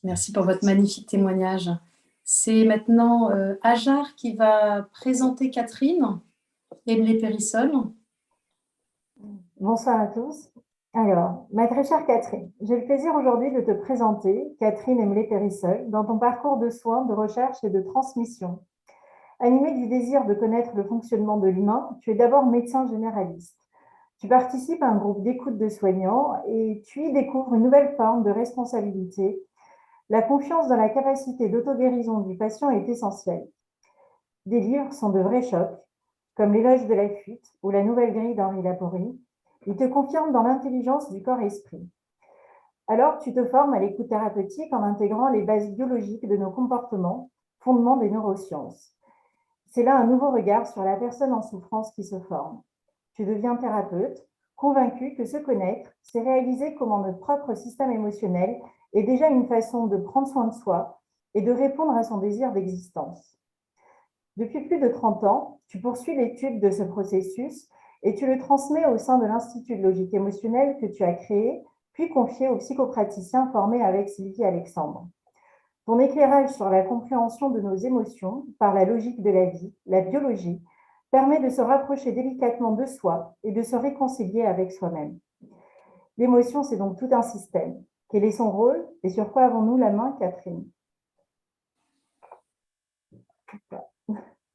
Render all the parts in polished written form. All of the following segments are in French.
Merci pour votre magnifique témoignage. C'est maintenant Ajar qui va présenter Catherine Emlé-Périssol. Bonsoir à tous. Alors, ma très chère Catherine, j'ai le plaisir aujourd'hui de te présenter Catherine Emlé-Périssol dans ton parcours de soins, de recherche et de transmission. Animée du désir de connaître le fonctionnement de l'humain, tu es d'abord médecin généraliste. Tu participes à un groupe d'écoute de soignants et tu y découvres une nouvelle forme de responsabilité. La confiance dans la capacité d'auto-guérison du patient est essentielle. Des livres sont de vrais chocs, comme L'éloge de la fuite ou La nouvelle grille d'Henri Laborie. Ils te confirment dans l'intelligence du corps-esprit. Alors, tu te formes à l'écoute thérapeutique en intégrant les bases biologiques de nos comportements, fondement des neurosciences. C'est là un nouveau regard sur la personne en souffrance qui se forme. Tu deviens thérapeute, convaincu que se connaître, c'est réaliser comment notre propre système émotionnel est déjà une façon de prendre soin de soi et de répondre à son désir d'existence. Depuis plus de 30 ans, tu poursuis l'étude de ce processus et tu le transmets au sein de l'Institut de logique émotionnelle que tu as créé, puis confié aux psychopraticiens formés avec Sylvie Alexandre. Ton éclairage sur la compréhension de nos émotions par la logique de la vie, la biologie, permet de se rapprocher délicatement de soi et de se réconcilier avec soi-même. L'émotion, c'est donc tout un système. Quel est son rôle et sur quoi avons-nous la main, Catherine?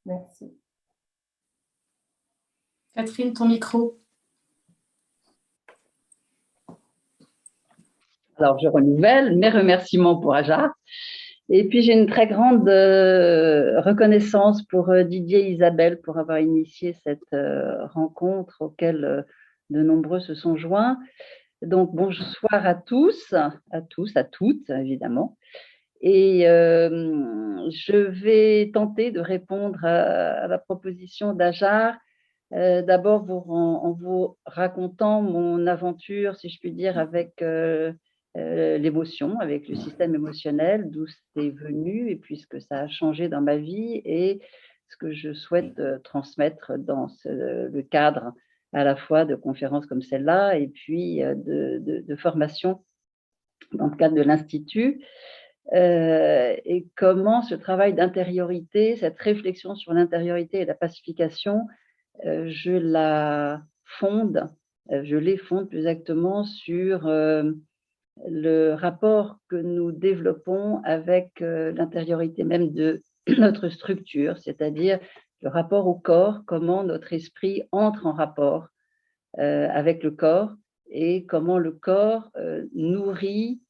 Merci. Catherine, ton micro. Alors, je renouvelle mes remerciements pour Ajar. Et puis, j'ai une très grande reconnaissance pour Didier et Isabelle pour avoir initié cette rencontre auquelle de nombreux se sont joints. Donc, bonsoir à tous, à toutes, évidemment. Et je vais tenter de répondre à la proposition d'Ajar. D'abord, en vous racontant mon aventure, si je puis dire, avec l'émotion, avec le système émotionnel, d'où c'est venu et puis ce que ça a changé dans ma vie et ce que je souhaite transmettre dans le cadre à la fois de conférences comme celle-là et puis de formation dans le cadre de l'Institut. Et comment ce travail d'intériorité, cette réflexion sur l'intériorité et la pacification, je les fonde plus exactement sur le rapport que nous développons avec l'intériorité même de notre structure, c'est-à-dire le rapport au corps, comment notre esprit entre en rapport avec le corps et comment le corps nourrit,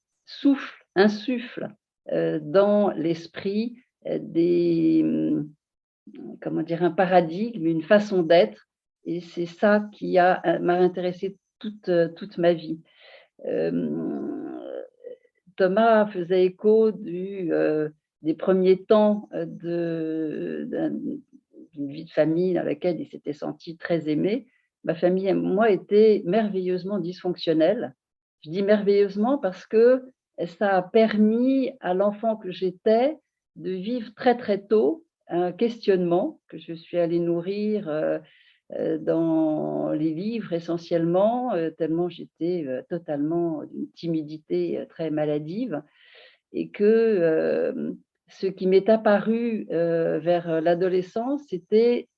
insuffle dans l'esprit un paradigme, une façon d'être, et c'est ça qui m'a intéressée toute ma vie. Thomas faisait écho des premiers temps d'une vie de famille dans laquelle il s'était senti très aimé. Ma famille et moi étaient merveilleusement dysfonctionnels. Je dis merveilleusement parce que ça a permis à l'enfant que j'étais de vivre très très tôt un questionnement que je suis allée nourrir dans les livres essentiellement, tellement j'étais totalement d'une timidité très maladive et que ce qui m'est apparu vers l'adolescence, c'était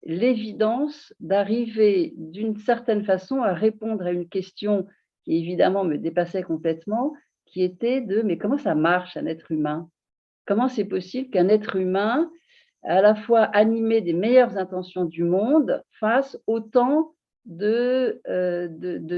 l'évidence d'arriver d'une certaine façon à répondre à une question qui évidemment me dépassait complètement, qui était mais comment ça marche un être humain? Comment c'est possible qu'un être humain à la fois animé des meilleures intentions du monde, fasse autant de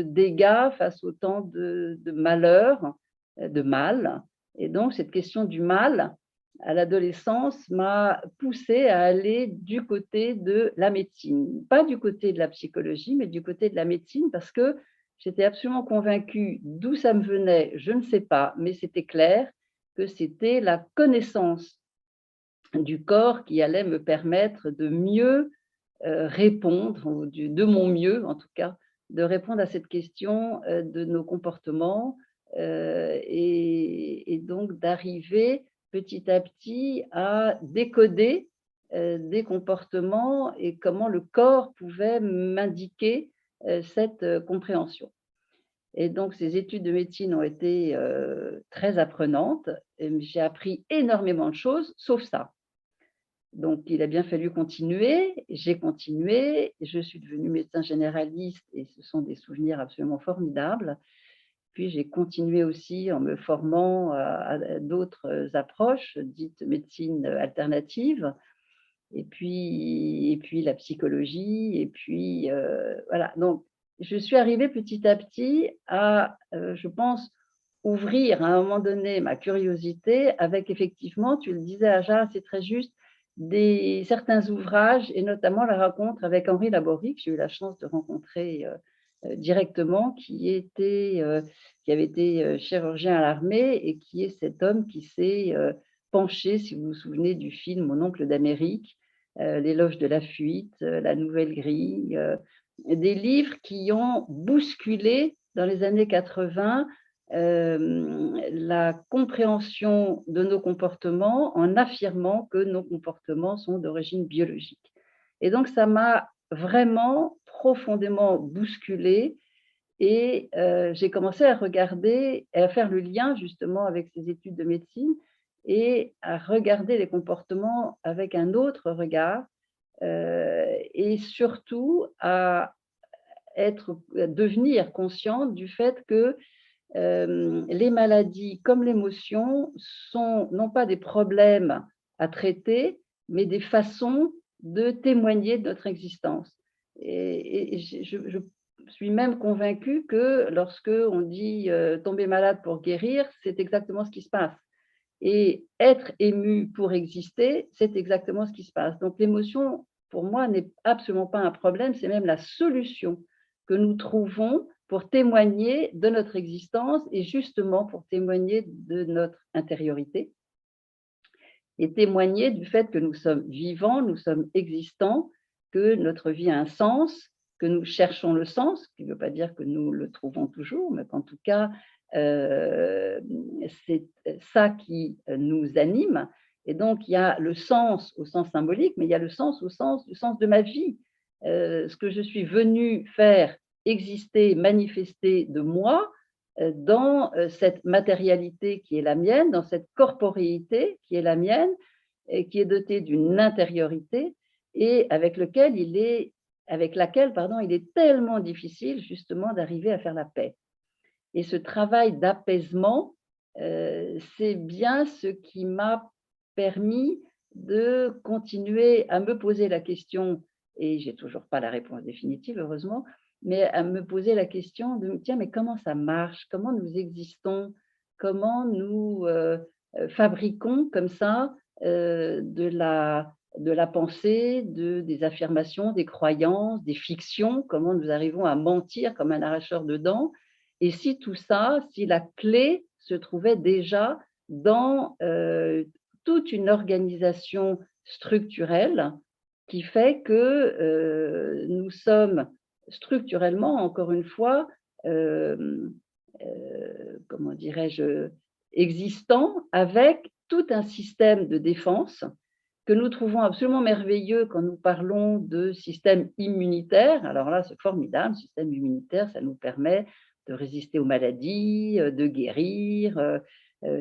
dégâts, fasse autant de malheurs, de mal. Et donc, cette question du mal, à l'adolescence, m'a poussée à aller du côté de la médecine. Pas du côté de la psychologie, mais du côté de la médecine, parce que j'étais absolument convaincue d'où ça me venait, je ne sais pas, mais c'était clair que c'était la connaissance du corps qui allait me permettre de mieux répondre, ou de mon mieux en tout cas, de répondre à cette question de nos comportements et donc d'arriver petit à petit à décoder des comportements et comment le corps pouvait m'indiquer cette compréhension. Et donc, ces études de médecine ont été très apprenantes. J'ai appris énormément de choses, sauf ça. Donc, il a bien fallu continuer. J'ai continué. Je suis devenue médecin généraliste et ce sont des souvenirs absolument formidables. Puis, j'ai continué aussi en me formant à d'autres approches, dites médecine alternative, et puis la psychologie, et puis voilà. Donc, je suis arrivée petit à petit à, je pense, ouvrir à un moment donné ma curiosité avec effectivement, tu le disais Aja, c'est très juste, certains ouvrages et notamment la rencontre avec Henri Laborie, que j'ai eu la chance de rencontrer directement, qui avait été chirurgien à l'armée et qui est cet homme qui s'est penché, si vous vous souvenez du film Mon oncle d'Amérique, L'éloge de la fuite, La nouvelle grille, des livres qui ont bousculé dans les années 80 la compréhension de nos comportements en affirmant que nos comportements sont d'origine biologique. Et donc, ça m'a vraiment profondément bousculée et j'ai commencé à regarder et à faire le lien justement avec ces études de médecine et à regarder les comportements avec un autre regard et surtout à devenir consciente du fait que les maladies comme l'émotion sont non pas des problèmes à traiter, mais des façons de témoigner de notre existence. Et je suis même convaincue que lorsque on dit tomber malade pour guérir, c'est exactement ce qui se passe. Et être ému pour exister, c'est exactement ce qui se passe. Donc l'émotion, pour moi, n'est absolument pas un problème, c'est même la solution que nous trouvons pour témoigner de notre existence et justement pour témoigner de notre intériorité et témoigner du fait que nous sommes vivants, nous sommes existants, que notre vie a un sens, que nous cherchons le sens, ce qui ne veut pas dire que nous le trouvons toujours, mais qu'en tout cas, c'est ça qui nous anime. Et donc, il y a le sens au sens symbolique, mais il y a le sens au sens du sens de ma vie. Ce que je suis venue faire exister, manifester de moi, dans cette matérialité qui est la mienne, dans cette corporéité qui est la mienne, et qui est dotée d'une intériorité et avec laquelle il est tellement difficile justement d'arriver à faire la paix. Et ce travail d'apaisement, c'est bien ce qui m'a permis de continuer à me poser la question, et j'ai toujours pas la réponse définitive, heureusement, mais à me poser la question de tiens, mais comment ça marche? Comment nous existons? Comment nous fabriquons comme ça de la pensée, des affirmations, des croyances, des fictions? Comment nous arrivons à mentir comme un arracheur de dents? Et si tout ça, si la clé se trouvait déjà dans toute une organisation structurelle qui fait que nous sommes structurellement, encore une fois, comment dirais-je, existants avec tout un système de défense que nous trouvons absolument merveilleux quand nous parlons de système immunitaire. Alors là, c'est formidable, le système immunitaire, ça nous permet de résister aux maladies, de guérir.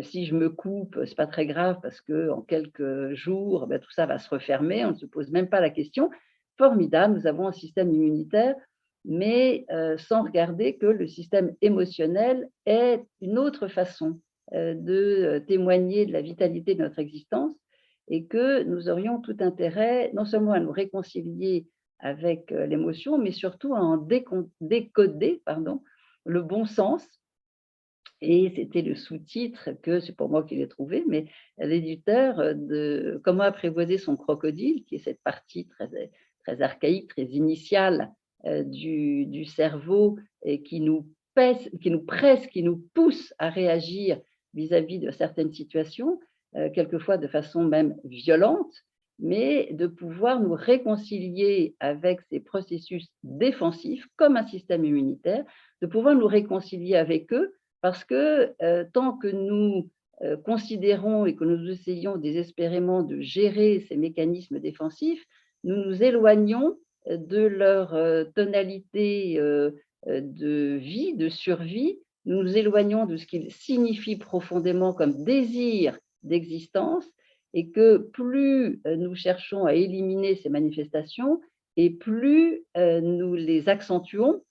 Si je me coupe, ce n'est pas très grave parce qu'en quelques jours, tout ça va se refermer, on ne se pose même pas la question. Formidable, nous avons un système immunitaire, mais sans regarder que le système émotionnel est une autre façon de témoigner de la vitalité de notre existence et que nous aurions tout intérêt non seulement à nous réconcilier avec l'émotion, mais surtout à en décoder le bon sens. Et c'était le sous-titre que, c'est pour moi qui l'ai trouvé, mais l'éditeur de Comment apprivoiser son crocodile, qui est cette partie très, très archaïque, très initiale du cerveau et qui nous presse, qui nous pousse à réagir vis-à-vis de certaines situations, quelquefois de façon même violente, mais de pouvoir nous réconcilier avec ces processus défensifs comme un système immunitaire, de pouvoir nous réconcilier avec eux parce que tant que nous considérons et que nous essayons désespérément de gérer ces mécanismes défensifs, nous nous éloignons de leur tonalité de vie, de survie, nous nous éloignons de ce qu'il signifie profondément comme désir d'existence, et que plus nous cherchons à éliminer ces manifestations, et plus nous les accentuons,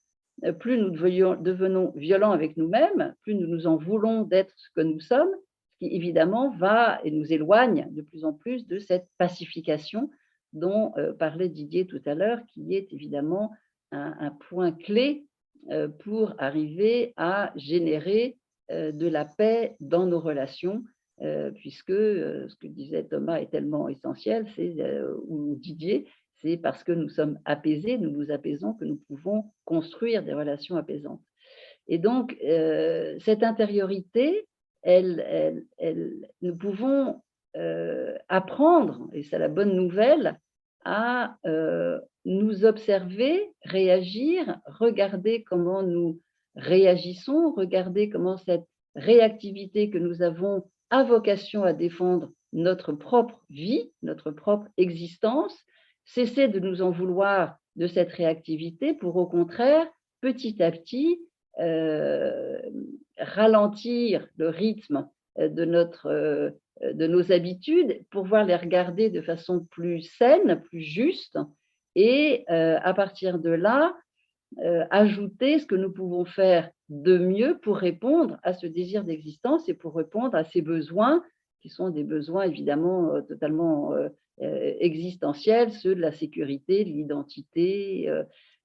plus nous devenons violents avec nous-mêmes, plus nous nous en voulons d'être ce que nous sommes, ce qui évidemment va et nous éloigne de plus en plus de cette pacification dont parlait Didier tout à l'heure, qui est évidemment un point clé pour arriver à générer de la paix dans nos relations, puisque ce que disait Thomas est tellement essentiel, ou Didier, c'est parce que nous sommes apaisés, nous nous apaisons, que nous pouvons construire des relations apaisantes. Et donc, cette intériorité, nous pouvons apprendre, et c'est la bonne nouvelle, à nous observer, réagir, regarder comment nous réagissons, regarder comment cette réactivité que nous avons a vocation à défendre notre propre vie, notre propre existence, cesser de nous en vouloir de cette réactivité pour au contraire, petit à petit, ralentir le rythme de nos habitudes, pour pouvoir les regarder de façon plus saine, plus juste, et à partir de là, ajouter ce que nous pouvons faire de mieux pour répondre à ce désir d'existence et pour répondre à ces besoins qui sont des besoins évidemment totalement existentiels, ceux de la sécurité, de l'identité,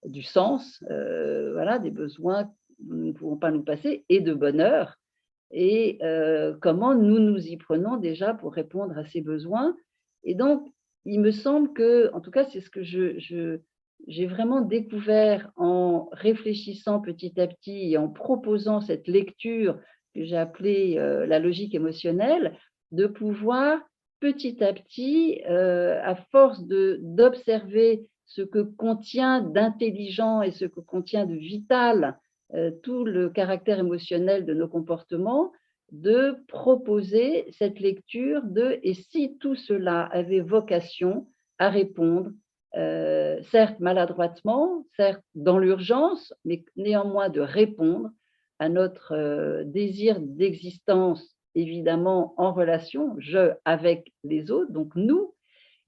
du sens, voilà, des besoins dont nous ne pouvons pas nous passer, et de bonheur. Et comment nous nous y prenons déjà pour répondre à ces besoins. Et donc, il me semble que, en tout cas, c'est ce que j'ai vraiment découvert en réfléchissant petit à petit et en proposant cette lecture que j'ai appelée la logique émotionnelle, de pouvoir petit à petit, à force d'observer ce que contient d'intelligent et ce que contient de vital tout le caractère émotionnel de nos comportements, de proposer cette lecture de « et si tout cela avait vocation à répondre, certes maladroitement, certes dans l'urgence, mais néanmoins de répondre à notre désir d'existence, évidemment en relation, je avec les autres, donc nous,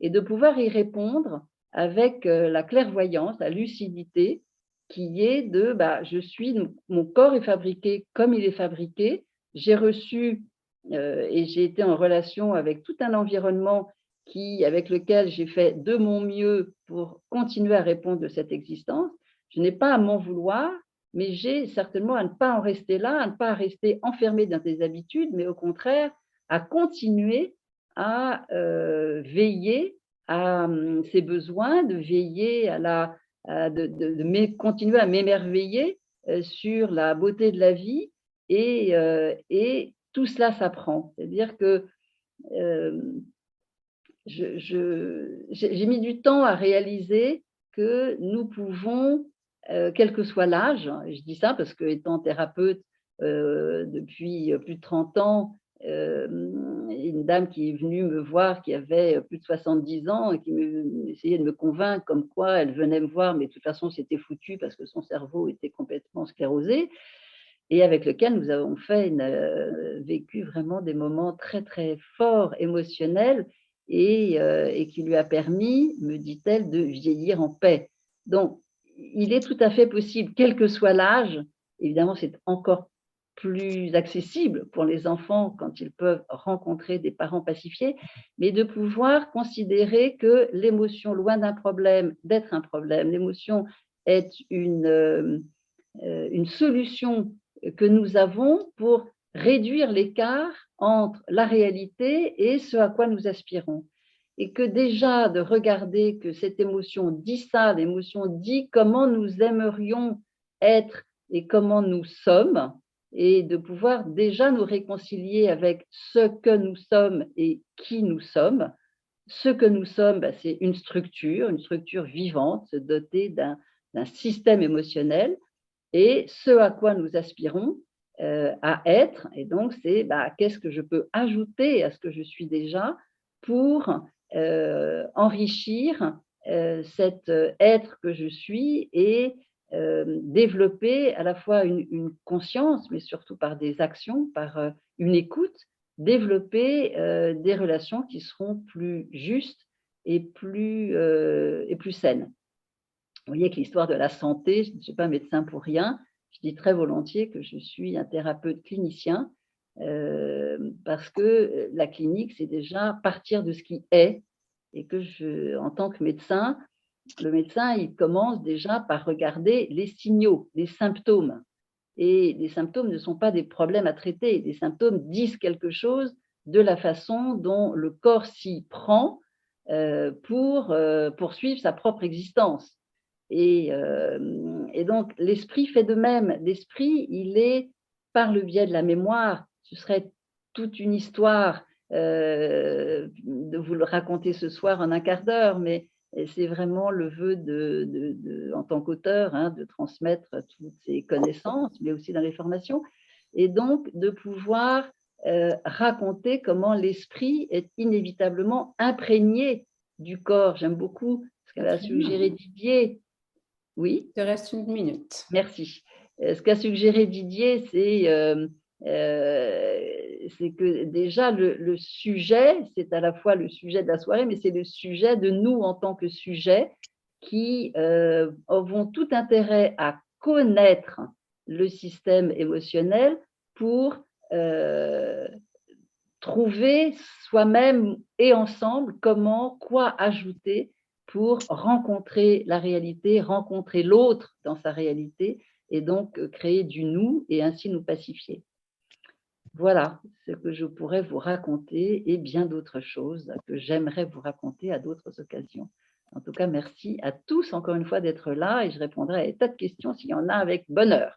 et de pouvoir y répondre avec la clairvoyance, la lucidité, qui est de mon corps est fabriqué comme il est fabriqué, j'ai reçu et j'ai été en relation avec tout un environnement avec lequel j'ai fait de mon mieux pour continuer à répondre de cette existence. Je n'ai pas à m'en vouloir, mais j'ai certainement à ne pas en rester là, à ne pas rester enfermé dans des habitudes, mais au contraire, à continuer à veiller à ces besoins, de veiller continuer à m'émerveiller sur la beauté de la vie, et tout cela s'apprend. C'est-à-dire que j'ai mis du temps à réaliser que nous pouvons, quel que soit l'âge, je dis ça parce que étant thérapeute depuis plus de 30 ans, une dame qui est venue me voir qui avait plus de 70 ans et qui essayait de me convaincre comme quoi elle venait me voir, mais de toute façon c'était foutu parce que son cerveau était complètement sclérosé, et avec lequel nous avons vécu vraiment des moments très très forts, émotionnels, et qui lui a permis, me dit-elle, de vieillir en paix. Donc, il est tout à fait possible, quel que soit l'âge, évidemment c'est encore plus accessible pour les enfants quand ils peuvent rencontrer des parents pacifiés, mais de pouvoir considérer que l'émotion, loin d'être un problème, l'émotion est une solution que nous avons pour réduire l'écart entre la réalité et ce à quoi nous aspirons. Et que déjà de regarder que cette émotion dit ça, l'émotion dit comment nous aimerions être et comment nous sommes, et de pouvoir déjà nous réconcilier avec ce que nous sommes et qui nous sommes. Ce que nous sommes, c'est une structure vivante, dotée d'un système émotionnel, et ce à quoi nous aspirons à être. Et donc, c'est qu'est-ce que je peux ajouter à ce que je suis déjà pour enrichir cet être que je suis, et développer à la fois une conscience, mais surtout par des actions, par une écoute, développer des relations qui seront plus justes et plus saines. Vous voyez que l'histoire de la santé, je ne suis pas médecin pour rien, je dis très volontiers que je suis un thérapeute clinicien, parce que la clinique, c'est déjà partir de ce qui est, et que en tant que médecin, le médecin, il commence déjà par regarder les signaux, les symptômes. Et les symptômes ne sont pas des problèmes à traiter. Les symptômes disent quelque chose de la façon dont le corps s'y prend pour poursuivre sa propre existence. Et donc, l'esprit fait de même. L'esprit, il est, par le biais de la mémoire, ce serait toute une histoire de vous le raconter ce soir en un quart d'heure, mais c'est vraiment le vœu en tant qu'auteur, hein, de transmettre toutes ces connaissances, mais aussi dans les formations, et donc de pouvoir raconter comment l'esprit est inévitablement imprégné du corps. J'aime beaucoup ce qu'a suggéré Didier. Oui. Il te reste 1 minute. Merci. Ce qu'a suggéré Didier, c'est que déjà le sujet, c'est à la fois le sujet de la soirée, mais c'est le sujet de nous en tant que sujet qui avons tout intérêt à connaître le système émotionnel pour trouver soi-même et ensemble quoi ajouter pour rencontrer la réalité, rencontrer l'autre dans sa réalité et donc créer du nous et ainsi nous pacifier. Voilà ce que je pourrais vous raconter et bien d'autres choses que j'aimerais vous raconter à d'autres occasions. En tout cas, merci à tous encore une fois d'être là et je répondrai à des tas de questions s'il y en a avec bonheur.